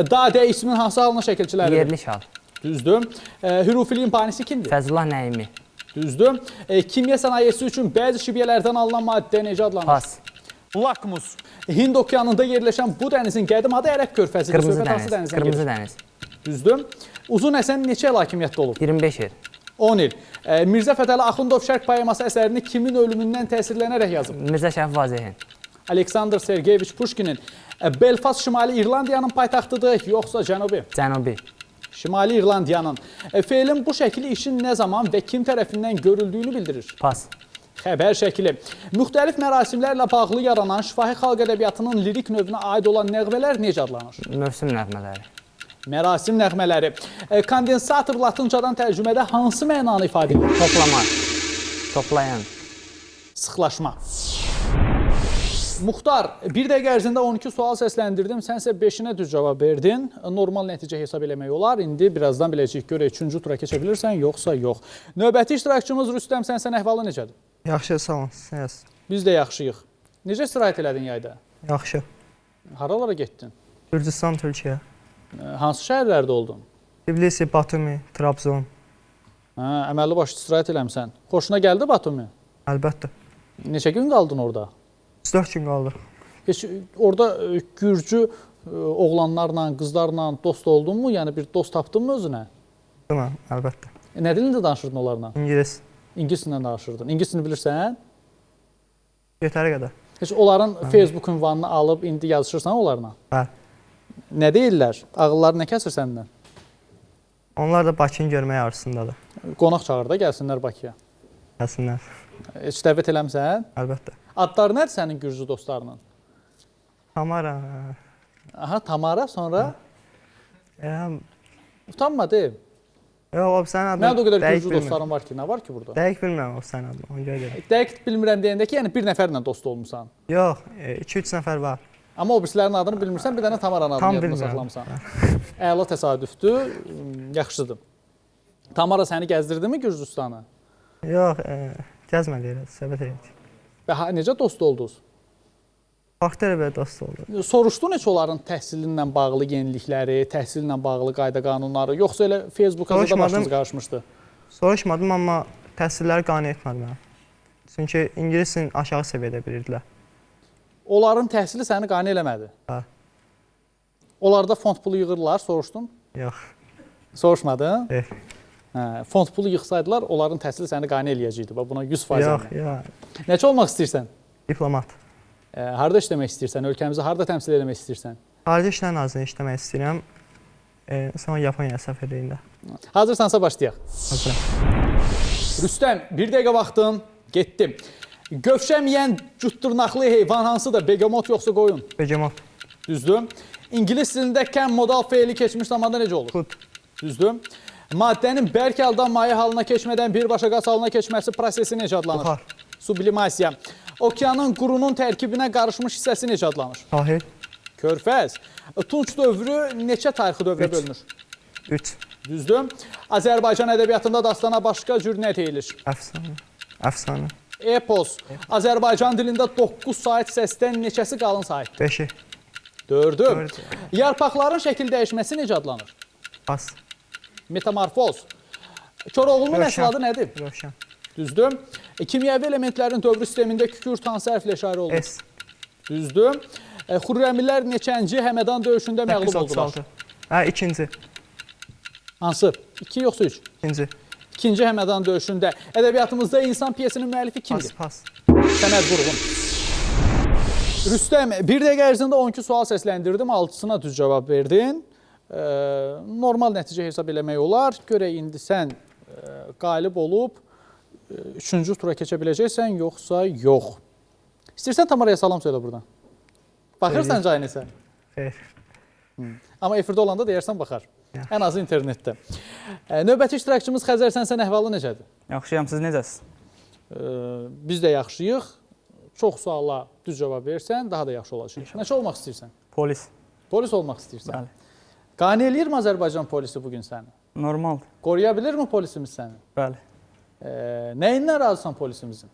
Speaker 1: Dadə ismin hansı halına şəkilçiləridir?
Speaker 5: Yerli şal.
Speaker 1: Düzdür. Hürufiliyin banisi kimdir?
Speaker 5: Fəzullah Nəimi.
Speaker 1: Düzdür. Kimya sənayesi üçün bəzi şibyələrdən alınan maddə necə adlanır?
Speaker 5: Pas.
Speaker 1: Lakmus. Hind okeanında yerləşən bu dənizin qədim adı Ərəb körfəzidir.
Speaker 5: Qırmızı
Speaker 1: Söhbət hansı
Speaker 5: dəniz.
Speaker 1: dənizdən
Speaker 5: Qırmızı
Speaker 1: gedir?
Speaker 5: dəniz.
Speaker 1: Düzdür. Uzun Həsən neçə il hakimiyyətdə olub?
Speaker 5: 25 il.
Speaker 1: 10 il. Mirzə Fətəli Axundov Şərq poeması əsərini kimin ölümündən təsirlənərək yazıb?
Speaker 5: Mirzə Şərif Vazehin.
Speaker 1: Aleksandr Sergeyeviç Puşkinin Belfast Şimali İrlandiyanın paytaxtıdır, yoxsa Cənubi?
Speaker 5: Cənubi.
Speaker 1: Şimali İrlandiyanın. Feilin bu şəkli işin nə zaman və kim tərəfindən görüldüyünü bildirir?
Speaker 5: Pas.
Speaker 1: Xəbər şəkli. Müxtəlif mərasimlərlə bağlı yaranan şifahi xalq ədəbiyyatının lirik növünə aid olan nəğmələr necə adlanır?
Speaker 5: Mövsüm nəğmələri.
Speaker 1: Mərasim nəğmələri. Kondensator latıncadan tərcümədə hansı mənanı ifadə edir?
Speaker 5: Toplama. Toplayan.
Speaker 1: Sıxlaşma. Muxtar, bir dəqiqə ərzində 12 sual səsləndirdim. Sənsə 5-inə düz cavab verdin. Normal nəticə hesab eləmək olar. İndi birazdan biləcəyik. Görək, 3-cü tura keçə bilirsən, yoxsa yox. Növbəti iştirakçımız Rüstəm, sənsə əhvalı necədir?
Speaker 6: Yaxşı, sağ olun. Siz?
Speaker 1: Biz də yaxşıyıq. Necə istirahət elədin yayda?
Speaker 6: Yaxşı.
Speaker 1: Haralara getdin?
Speaker 6: Gürcüstan, Türkiyə.
Speaker 1: Hansı şəhərlərdə oldun?
Speaker 6: Tbilisi, Batumi, Trabzon.
Speaker 1: Əməlli başlı istirahət eləmsən. Xoşuna gəldi Batumi?
Speaker 6: Əlbəttə.
Speaker 1: Neçə gün qaldın orada?
Speaker 6: 4 gün qaldı.
Speaker 1: Heç orada Gürcü oğlanlarla, qızlarla dost oldunmu? Yəni bir dost tapdınmı özünə?
Speaker 6: Demə, əlbəttə.
Speaker 1: Nə dilində danışırdın onlarla?
Speaker 6: İngilis.
Speaker 1: İngilis dilində danışırdın. İngilis dilini bilirsən?
Speaker 6: Yetəri qədər.
Speaker 1: Heç onların Facebook ünvanını alıb indi yazışırsan onlarla?
Speaker 6: Bəli.
Speaker 1: Nə deyirlər? Ağılları nə kəsir səndən?
Speaker 6: Onlar da Bakını görməyə arzusundadır.
Speaker 1: Qonaq çağır da gəlsinlər Bakıya.
Speaker 6: Gəlsinlər.
Speaker 1: Heç dəvət eləmsən?
Speaker 6: Əlbəttə.
Speaker 1: Adları nədir sənin Gürcü dostlarının?
Speaker 6: Tamara.
Speaker 1: Aha, Tamara, sonra? Utanma de.
Speaker 6: Yox, o sənin adın.
Speaker 1: Məndə o qədər Gürcü dostlarım var ki, nə var ki burada?
Speaker 6: Dəqiq bilmirəm o sənin adını, ona görə deyirəm.
Speaker 1: Dəqiq bilmirəm deyəndə ki, yəni bir nəfərlə dost olmusan.
Speaker 6: Yox, 2-3 nəfər var.
Speaker 1: Amma o birislərin adını bilmirsən, bir dənə Tamaranın adını yadına saxlamısan. Əla təsadüfdür, yaxşıdır. Tamara səni gəzdirdi mi Gürcüstanı?
Speaker 6: Yox, gəzmədi elə, söhbət elədik.
Speaker 1: Və necə dost oldunuz?
Speaker 6: Vaxtı elə belə dost oldu.
Speaker 1: Soruşdun heç onların təhsilinlə bağlı yenilikləri, təhsillə bağlı qayda-qanunları, yoxsa elə Facebook'a da başınız qarışmışdı?
Speaker 6: Soruşmadım, amma təhsilləri qane etmədi mənə. Çünki ingilis dilini aşağı səviyyədə bilirdilər.
Speaker 1: Onların təhsili səni qane eləmədi?
Speaker 6: Hə.
Speaker 1: Onlarda fond pulu yığırlar, soruşdun?
Speaker 6: Yox.
Speaker 1: Soruşmadın?
Speaker 6: Yox.
Speaker 1: Fond pulu yığsaydılar, onların təhsili səni qane eləyəcəkdi. Buna 100%
Speaker 6: Yox, yox.
Speaker 1: Necə olmaq istəyirsən?
Speaker 6: Diplomat.
Speaker 1: Harada işləmək istəyirsən? Ölkəmizi harada təmsil etmək istəyirsən?
Speaker 6: Xarici İşlər Nazirliyində işləmək istəyirəm. Sonra Yaponiya səfərliyində.
Speaker 1: Hazırsansa başlayaq.
Speaker 6: Hazıram.
Speaker 1: Rüstəm, bir dəqiqə vaxtın getdi. Gövşəməyən cütdırnaqlı heyvan hansıdır? Begemot yoxsa qoyun?
Speaker 6: Begemot.
Speaker 1: Düzdür. İngilis dilində can modal feili keçmiş zamanda necə olur?
Speaker 6: Could.
Speaker 1: Düzdür. Maddənin bərk haldan maye halına keçmədən birbaşa qaz halına keçməsi prosesi necə adlanır?
Speaker 6: Buxar.
Speaker 1: Sublimasiya. Okeanın qurunun tərkibinə qarışmış hissəsi necə adlanır?
Speaker 6: Sahil.
Speaker 1: Körfəz. Tunç dövrü neçə tarixi dövrə bölünür?
Speaker 6: 3.
Speaker 1: Düzdür. Azərbaycan ədəbiyyatında dastana başqa cür nə deyilir?
Speaker 6: Əfsanə. Əfsanə.
Speaker 1: Epos. Azərbaycan dilində 9 sait səsdən neçəsi qalın sait?
Speaker 6: 5.
Speaker 1: 4. Yarpaqların şəkil dəyişməsi necə adlanır?
Speaker 6: Pas.
Speaker 1: Metamorfoz. Koroğlunun əsl adı nədir?
Speaker 6: Rövşən.
Speaker 1: Düzdür. Kimyəvi elementlərin dövrü sistemində kükürt hansı hərflə işarə olunur?
Speaker 6: S.
Speaker 1: Düzdür. Xürrəmilər neçənci Həmədan döyüşündə məğlub oldular?
Speaker 6: 2-ci.
Speaker 1: Hansı? 2 yoxsa 3?
Speaker 6: 2-ci.
Speaker 1: 2-ci Həmədan döyüşündə ədəbiyyatımızda insan piyesinin müəllifi kimdir?
Speaker 6: Pas.
Speaker 1: Səməd Vurğun. Rüstəm, bir dəqiqə ərzində 12 sual səsləndirdim, 6-sına düz cavab verdin. Normal nəticə hesab eləmək olar. Görək, indi sən qalib olub 3-cü tura keçə biləcəksən, yoxsa yox. İstəyirsən Tamaraya salam söylə buradan. Baxırsan Caynisə?
Speaker 6: Xeyr.
Speaker 1: Amma efirdə olanda deyərsən baxar. Ən azı internetdə. Növbəti iştirakçımız Xəzər, sən əhvalı necədir?
Speaker 7: Yaxşıyam, siz necəsiz?
Speaker 1: Biz də yaxşıyıq. Çox suala düz cavab versən, daha da yaxşı olacaq. Nəçə olmaq istəyirsən?
Speaker 7: Polis.
Speaker 1: Polis olmaq istəyirsən?
Speaker 7: Bəli.
Speaker 1: Qane eləyir mi Azərbaycan polisi bugün səni?
Speaker 7: Normaldır.
Speaker 1: Qoruya bilirmi polisimiz səni?
Speaker 7: Bəli.
Speaker 1: Nəyindən razısan polisimizin?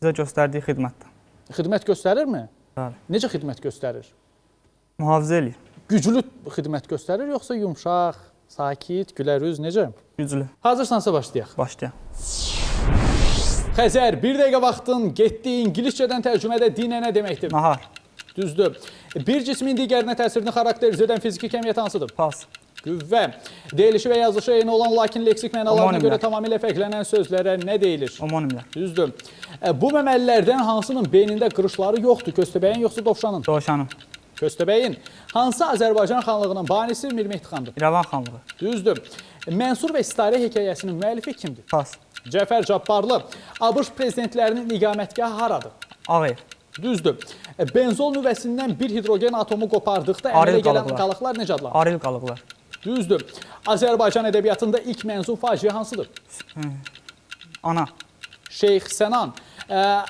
Speaker 7: Bizə göstərdiyi xidmətdən.
Speaker 1: Xidmət göstərirmi?
Speaker 7: Bəli.
Speaker 1: Necə xidmət göstərir?
Speaker 7: Mühafizə eləyir.
Speaker 1: Güclü xidmət göstərir, yoxsa yumşaq, Sakit, gülərüz, necə?
Speaker 7: Güclü.
Speaker 1: Hazırsansa başlayaq.
Speaker 7: Başlayaq.
Speaker 1: Xəzər, bir dəqiqə vaxtın getdi. İngiliscədən tərcümədə dinə nə deməkdir?
Speaker 7: Nahar.
Speaker 1: Düzdür. Bir cismin digərinə təsirini xarakterizə edən fiziki kəmiyyət hansıdır?
Speaker 7: Pas.
Speaker 1: Qüvvə. Deyilişi və yazılışı eyni olan, lakin leksik mənalarına
Speaker 7: Homonimlər.
Speaker 1: görə tamamilə fərqlənən sözlərə nə deyilir?
Speaker 7: Homonimlər.
Speaker 1: Düzdür. Bu məməlilərdən hansının beynində qırışları yoxdur? Köstəbəyin yoxsa dovşanın?
Speaker 7: Dovşanın.
Speaker 1: Köstəbəyin. Hansı Azərbaycan xanlığının banisi Mir Mehdi xandır?
Speaker 7: İrəvan xanlığı.
Speaker 1: Düzdür. Mənsur və İstare hekayəsinin müəllifi kimdir?
Speaker 7: Pas.
Speaker 1: Cəfər Cabbarlı. ABŞ prezidentlərinin iqamətgahı haradır?
Speaker 7: Ağev.
Speaker 1: Düzdür. Benzol nüvəsindən bir hidrogen atomu qopardıqda əmələ gələn qalıqlar necə adlanır?
Speaker 7: Aril qalıqlar.
Speaker 1: Düzdür. Azərbaycan ədəbiyyatında ilk mənzum faciə hansıdır?
Speaker 7: Ana.
Speaker 1: Şeyx Sənan.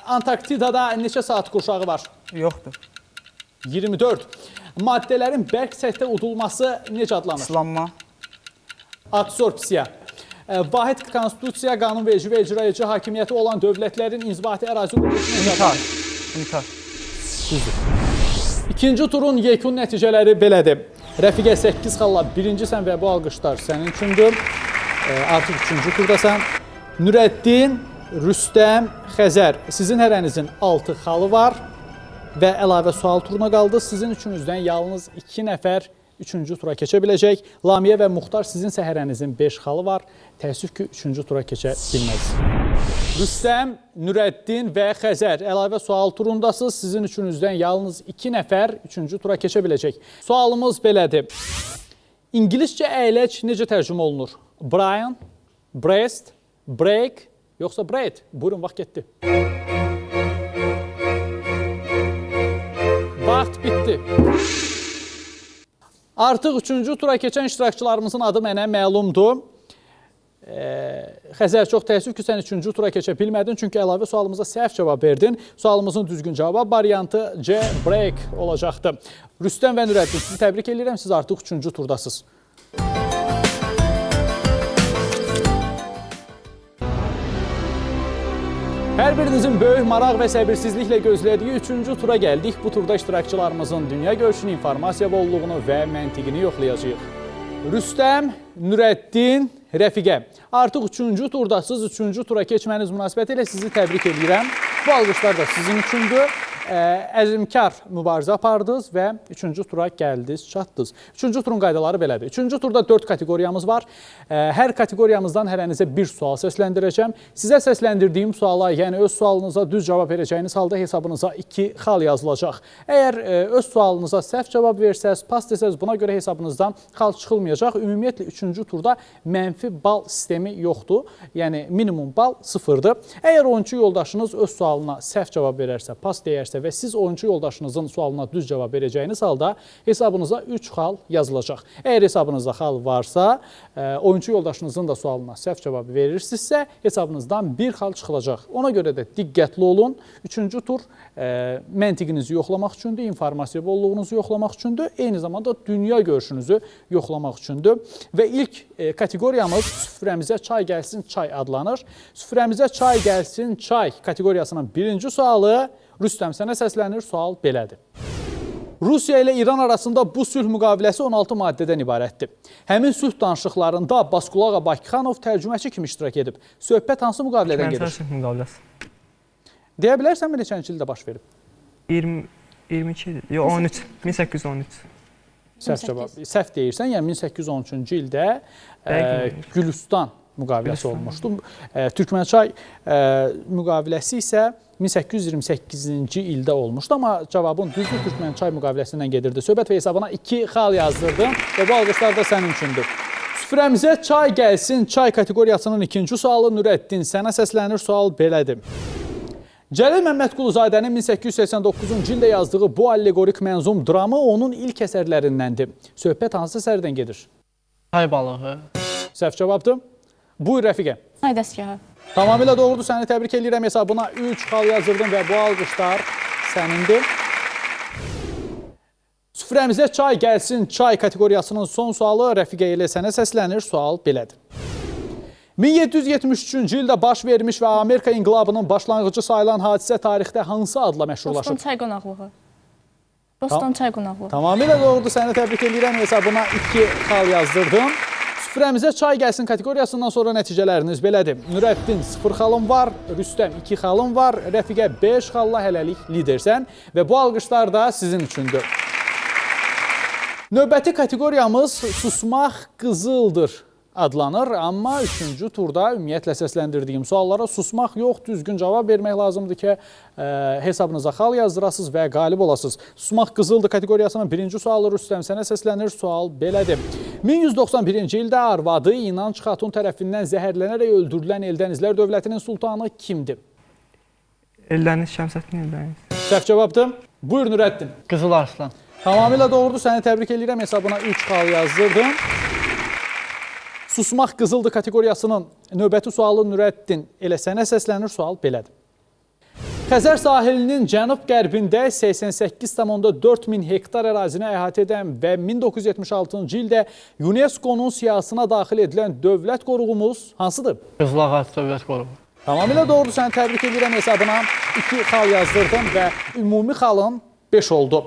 Speaker 1: Antarktidada neçə saat qurşağı var?
Speaker 7: Yoxdur.
Speaker 1: 24. Maddələrin bərk səthdə udulması necə adlanır?
Speaker 7: İslanma.
Speaker 1: Adsorpsiya. Vahid konstitusiya, qanunverici və icrayıcı hakimiyyəti olan dövlətlərin inzibati ərazi quruluşu necə
Speaker 7: İntihar.
Speaker 1: adlanır?
Speaker 7: İntihar.
Speaker 1: İkinci turun yekun nəticələri belədir. Rəfiqə 8 xalla birincisən və bu alqışlar sənin üçündür. Artıq üçüncü turdasan. Nürəddin, Rüstəm, Xəzər. Sizin hərənizin 6 xalı var və əlavə sual turuna qaldı. Sizin üçünüzdən yalnız 2 nəfər üçüncü tura keçə biləcək. Lamiyə və Muxtar, sizin səhərənizin 5 xalı var. Təəssüf ki, üçüncü tura keçə bilməz. Rüstəm, Nürəddin və Xəzər əlavə sual turundasınız. Sizin üçünüzdən yalnız 2 nəfər üçüncü tura keçə biləcək. Sualımız belədir. İngiliscə əyləc necə tərcümə olunur? Brian, Breast, Break, yoxsa Bread? Buyurun, vaxt getdi. Vaxt bitdi. Artıq üçüncü tura keçən iştirakçılarımızın adı mənə məlumdur. Xəzər, çox təəssüf ki, sən üçüncü tura keçə bilmədin, çünki əlavə sualımıza səhv cavab verdin. Sualımızın düzgün cavab variantı C, break olacaqdı. Rüstəm və Nürəddin, sizi təbrik edirəm, siz artıq üçüncü turdasınız. Hər birinizin böyük maraq və səbirsizliklə gözlədiyi üçüncü tura gəldik. Bu turda iştirakçılarımızın dünya görüşünü, informasiya bolluğunu və məntiqini yoxlayacağıq. Rüstəm, Nürəddin, Rəfiqə. Artıq üçüncü turdasınız, üçüncü tura keçməniz münasibəti ilə sizi təbrik edirəm. Bu alqışlar da sizin üçündür. Əzmkar mübarizə apardınız və üçüncü tura gəldiniz, çatdınız. Üçüncü turun qaydaları belədir. Üçüncü turda 4 kateqoriyamız var. Hər kateqoriyamızdan hərənizə bir sual səsləndirəcəm. Sizə səsləndirdiyim suala, yəni öz sualınıza düz cavab verəcəyiniz halda hesabınıza 2 xal yazılacaq. Əgər öz sualınıza səhv cavab versəz, pas desəz, buna görə hesabınızdan xal çıxılmayacaq. Ümumiyyətlə, üçüncü turda mənfi bal sistemi yoxdur. Yəni, minimum bal 0-dır. Əgər oyunçu yoldaşınız öz sualına səhv cavab verərsə, pas deyərsə və siz oyunçu yoldaşınızın sualına düz cavab verəcəyiniz halda hesabınıza 3 xal yazılacaq. Əgər hesabınızda xal varsa, oyunçu yoldaşınızın da sualına səhv cavab verirsinizsə, hesabınızdan 1 xal çıxılacaq. Ona görə də diqqətli olun. Üçüncü tur məntiqinizi yoxlamaq üçündür, informasiya bolluğunuzu yoxlamaq üçündür, eyni zamanda dünya görüşünüzü yoxlamaq üçündür. Və ilk kateqoriyamız süfrəmizə çay gəlsin, çay adlanır. Süfrəmizə çay gəlsin, çay kateqoriyasının birinci sualı Rüstəm, sənə səslənir, sual belədir. Rusiya ilə İran arasında bu sülh müqaviləsi 16 maddədən ibarətdir. Həmin sülh danışıqlarında Basqulağa Bakıxanov tərcüməçi kimi iştirak edib. Söhbət hansı müqavilədən gedir?
Speaker 6: Sülh müqaviləsi.
Speaker 1: Deyə bilərsənmi neçənci ildə baş verib?
Speaker 6: 22, yox 13, 1813.
Speaker 1: Səhv cavab. Səhv deyirsən, yəni 1813-cü ildə Gülüstan müqaviləsi olmuşdu. Türkmənçay müqaviləsi isə 1828-ci ildə olmuşdu, amma cavabın düzdür, Türkmənçay müqaviləsindən gedirdi. Söhbət və hesabına 2 xal yazdırdım və bu alqışlar da sənin üçündür. Süfrəmizə çay gəlsin, çay kateqoriyasının ikinci sualı Nürəddin, sənə səslənir, sual belədir. Cəlil Məmmədquluzadənin 1889-cu ildə yazdığı bu allegorik mənzum dramı onun ilk əsərlərindəndir. Söhbət hansı əsərdən gedir?
Speaker 2: Çay balığı.
Speaker 1: Səhv cavabdır. Buyur Rəfiqə.
Speaker 4: Çay dəstgahı.
Speaker 1: Tamamilə doğrudur, səni təbrik edirəm, hesabına 3 xal yazırdım və bu alqışlar sənindir. Süfrəmizə çay gəlsin, çay kateqoriyasının son sualı Rəfiqə ilə sənə səslənir, sual belədir. 1773-cü ildə baş vermiş və Amerika inqilabının başlanğıcı sayılan hadisə tarixdə hansı adla məşhurlaşıb?
Speaker 4: Boston çay qonaqlığı. Boston çay qonaqlığı.
Speaker 1: Tamamilə doğrudur, səni təbrik edirəm, hesabına 2 xal yazdırdım. Süfrəmizə çay gəlsin kateqoriyasından sonra nəticələriniz belədir. Nurəddin 0 xalın var, Rüstəm 2 xalın var, Rəfiqə 5 xalla hələlik lidersən və bu alqışlar da sizin üçündür. Növbəti kateqoriyamız susmaq qızıldır adlanır, amma 3-cü turda ümumiyyətlə səsləndirdiyim suallara susmaq yox, düzgün cavab vermək lazımdır ki, hesabınıza xal yazdırasınız və qalib olasınız. Susmaq qızıldır kateqoriyasının 1-ci sualı Rüstəm sənə səslənir, sual belədir. 1191-ci ildə arvadı İnanc Xatun tərəfindən zəhərlənərək öldürülən Eldənizlər dövlətinin sultanı kimdir?
Speaker 6: Eldəniz Şəmsəddin Eldəniz.
Speaker 1: Səhv cavabdır. Buyur Nurəddin.
Speaker 2: Qızıl Arslan.
Speaker 1: Tamamilə doğrudur, səni təbrik edirəm, hesabına 3 xal yazdırdım. Susmaq qızıldır kateqoriyasının növbəti sualı Nurəddin elə sənə səslənir, sual belədir. Xəzər sahilinin cənub-qərbində 88,4 min hektar ərazini əhatə edən və 1976-cı ildə UNESCO-nun siyahısına daxil edilən dövlət qoruğumuz hansıdır?
Speaker 2: Qızıl Ağac Dövlət Qoruğu.
Speaker 1: Tamamilə doğrudur, səni təbrik edirəm, hesabına 2 xal yazdırdım və ümumi xalın 5 oldu.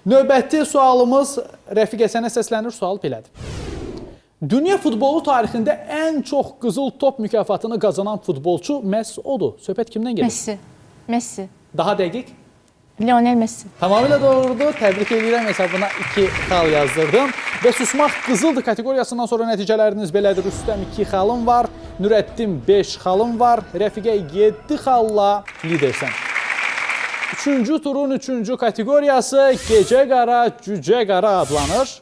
Speaker 1: Növbəti sualımız Rəfiqə sənə səslənir, sual belədir. Dünya futbolu tarixində ən çox qızıl top mükafatını qazanan futbolçu məhz odur. Söhbət kimdən gedir?
Speaker 4: Messi.
Speaker 1: Daha dəqiq?
Speaker 4: Lionel Messi.
Speaker 1: Tamamilə doğrudur. Təbrik edirəm, hesabına 2 xal yazdırdım. Və susmaq qızıldır kateqoriyasından sonra nəticələriniz belədir. Rüstəm 2 xalın var, Nurəddin 5 xalın var, Rəfiqə 7 xalla lidersən. 3-cü turun 3-cü kateqoriyası Gecə qara, cücə qara adlanır.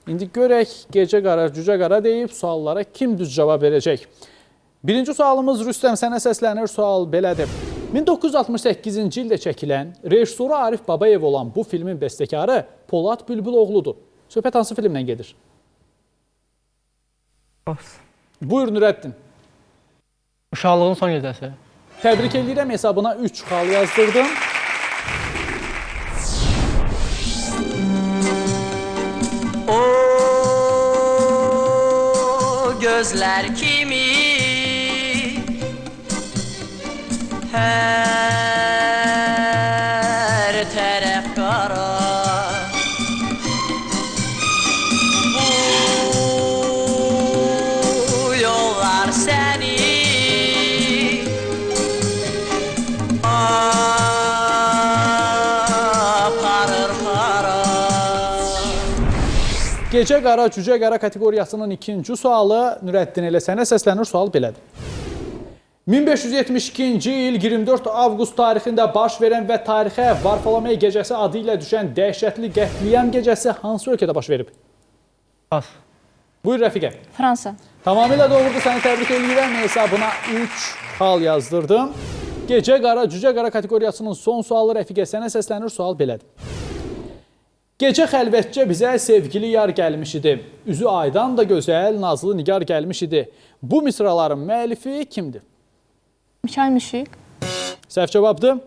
Speaker 1: İndi görək, gecə qara, cücə qara deyib suallara kim düz cavab verəcək? Birinci sualımız Rüstəm sənə səslənir, sual belədir. 1968-ci ildə çəkilən, rejissoru Arif Babayev olan bu filmin bəstəkarı Polad Bülbüloğludur. Söhbət hansı filmlə gedir?
Speaker 6: Bas.
Speaker 1: Buyur Nurəddin.
Speaker 2: Uşaqlığın son gecəsi.
Speaker 1: Təbrik edirəm, hesabına 3 xal yazdırdım.
Speaker 8: Gözler kimi her taraf kara, bu yollar seni aparır para.
Speaker 1: Gecə qara, cücə qara kateqoriyasının 2-ci sualı Nurəddin elə sənə səslənir, sual belədir. 1572-ci il 24 avqust tarixində baş verən və tarixə Varfolomey gecəsi adı ilə düşən dəhşətli qətliyam gecəsi hansı ölkədə baş verib?
Speaker 2: Pas.
Speaker 1: Buyur Rəfiqə.
Speaker 4: Fransa.
Speaker 1: Tamamilə doğrudur, səni təbrik edirəm, hesabına 3 xal yazdırdım. Gecə qara, cücə qara kateqoriyasının son sualı Rəfiqə sənə səslənir, sual belədir. Gecə xəlvətcə bizə sevgili yar gəlmiş idi. Üzü aydan da gözəl, nazlı nigar gəlmiş idi. Bu misraların müəllifi kimdir?
Speaker 4: Mikail Müşfiq.
Speaker 1: Səhv cavabdır.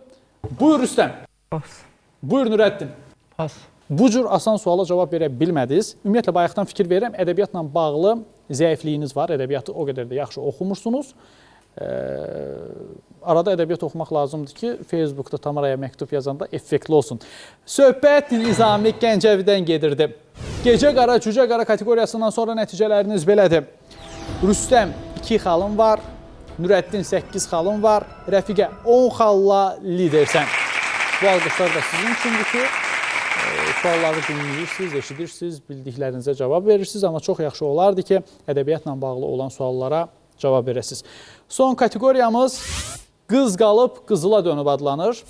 Speaker 1: Buyur Rüstəm.
Speaker 6: Bas.
Speaker 1: Buyur Nurəddin.
Speaker 2: Pas.
Speaker 1: Bu cür asan suala cavab verə bilmədiniz. Ümumiyyətlə, bayaqdan fikir verirəm, ədəbiyyatla bağlı zəifliyiniz var. Ədəbiyyatı o qədər də yaxşı oxumursunuz. Arada ədəbiyyat oxumaq lazımdır ki, Facebookda Tamaraya məktub yazanda effektli olsun. Söhbət Nizami Gəncəvidən gedirdi. Gecə qara, cücə qara kateqoriyasından sonra nəticələriniz belədir. Rüstəm 2 xalın var, Nurəddin 8 xalın var, Rəfiqə 10 xalla lidersən. Bu alqışlar da sizin üçündür ki, sualları dinləyirsiniz, eşidirsiniz, bildiklərinizə cavab verirsiniz, amma çox yaxşı olardı ki, ədəbiyyatla bağlı olan suallara cavab verəsiniz. Son kateqoriyamız Qız qalıb, qızıla dönüb adlanır.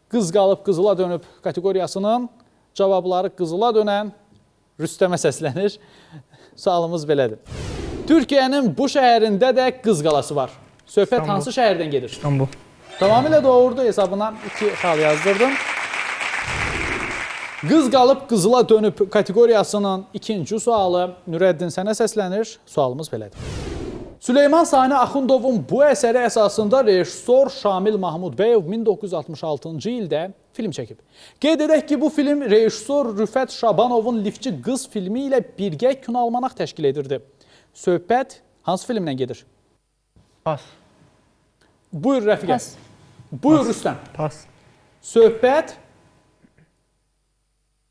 Speaker 1: Qız qalıb, qızıla dönüb kateqoriyasının cavabları qızıla dönən Rüstəmə səslənir. Sualımız belədir. Türkiyənin bu şəhərində də qız qalası var. Söhbət
Speaker 6: İstanbul.
Speaker 1: hansı şəhərdən gedir?
Speaker 6: İstanbul.
Speaker 1: Tamamilə doğrudur, hesabına 2 xal yazdırdım. Qız qalıb, qızıla dönüb kateqoriyasının 2-ci sualı Nurəddin sənə səslənir. Sualımız belədir. Süleyman Sani Axundovun bu əsəri əsasında rejissor Şamil Mahmudbəyev 1966-cı ildə film çəkib. Qeyd edək ki, bu film rejissor Rüfət Şabanovun Liftçi Qız filmi ilə birgə kinoalmanaq təşkil edirdi. Söhbət hansı filmlə gedir?
Speaker 2: Pas.
Speaker 1: Buyur Rəfiqə.
Speaker 4: Pas.
Speaker 1: Buyur Rüstəm.
Speaker 6: Pas.
Speaker 1: Söhbət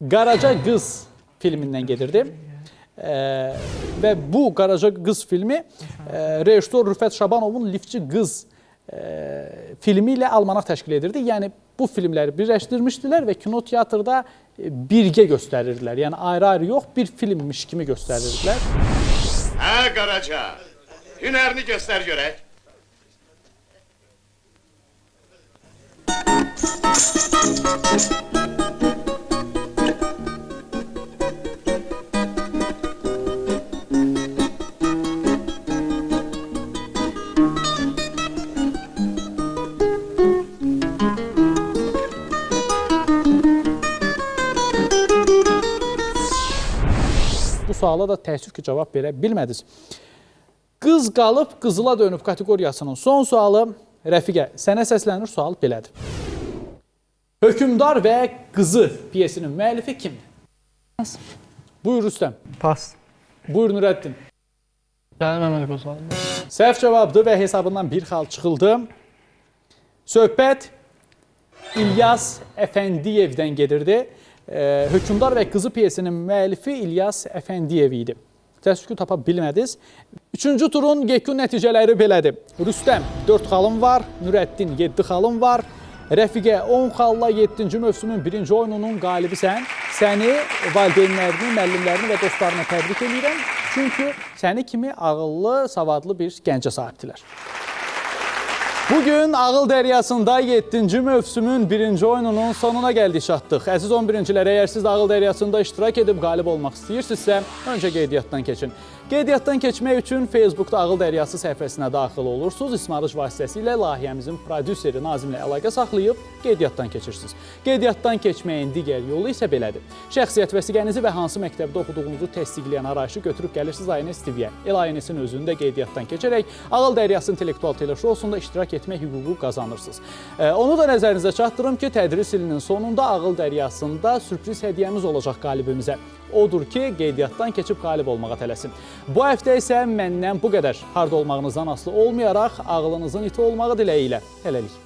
Speaker 1: Qaraca Qız filmindən gedirdi. Və bu Qaraca Qız filmi rejissor Rüfət Şabanovun Liftçi Qız filmi ilə almanaq təşkil edirdi. Yəni bu filmləri birləşdirmişdilər və kinoteatrda birgə göstərirdilər. Yəni ayrı-ayrı yox, bir filmmiş kimi göstərirdilər.
Speaker 9: Hə Qaraca, hünərini göstər görək.
Speaker 1: Bu suala da təəssüf ki, cavab verə bilmədiniz. Qız qalıb, qızıla dönüb kateqoriyasının son sualı. Rəfiqə, sənə səslənir, sual belədir. Hökümdar və Qızı piyesinin müəllifi kimdir?
Speaker 4: Pas.
Speaker 1: Buyur Rüstəm.
Speaker 6: Pas.
Speaker 1: Buyur Nurəddin.
Speaker 2: Gəlir Məmməd Qozal.
Speaker 1: Səhv cavabdır və hesabından bir xal çıxıldı. Söhbət İlyas Əfəndiyevdən gedirdi. Hökümdar və Qızı piyesinin müəllifi İlyas Əfəndiyev idi. Təəssüf ki, tapa bilmədiniz. Üçüncü turun yekun nəticələri belədir. Rüstəm 4 xalım var, Nurəddin 7 xalım var. Rəfiqə 10 xalla 7-ci mövsümün 1-ci oyununun qalibisən. Səni, valideynlərini, müəllimlərini və dostlarını təbrik edirəm. Çünki səni kimi ağıllı, savadlı bir gəncə sahibdilər. Bugün Ağıl Dəryasında 7-ci mövsümün 1-ci oyununun sonuna gəldik, çatdıq. Əziz 11-cilər, əgər siz Ağıl Dəryasında iştirak edib qalib olmaq istəyirsinizsə, öncə qeydiyyatdan keçin. Qeydiyyatdan keçmək üçün Facebookda Ağıl Dəryası səhifəsinə daxil olursunuz. İsmarıc vasitəsilə layihəmizin prodüseri Nazimlə əlaqə saxlayıb qeydiyyatdan keçirsiniz. Qeydiyyatdan keçməyin digər yolu isə belədir. Şəxsiyyət vəsiqənizi və hansı məktəbdə oxuduğunuzu təsdiqləyən arayışı götürüb gəlirsiniz INS TV-yə. El-INS-in özünü də qeydiyyatdan keçərək Ağıl Dəryası intellektual teleşousunda iştirak etmək hüququ qazanırsınız. Onu da nəzərinizə çatdırım ki, tədris ilinin sonunda Ağıl Dəryasında sürpriz hədiyyəmiz olacaq qalibimizə. Odur ki, qeydiyyatdan keçib qalib olmağa tələsin. Bu həftə isə məndən bu qədər. Harda olmağınızdan asılı olmayaraq ağlınızın iti olmağı diləyilə. Hələlik.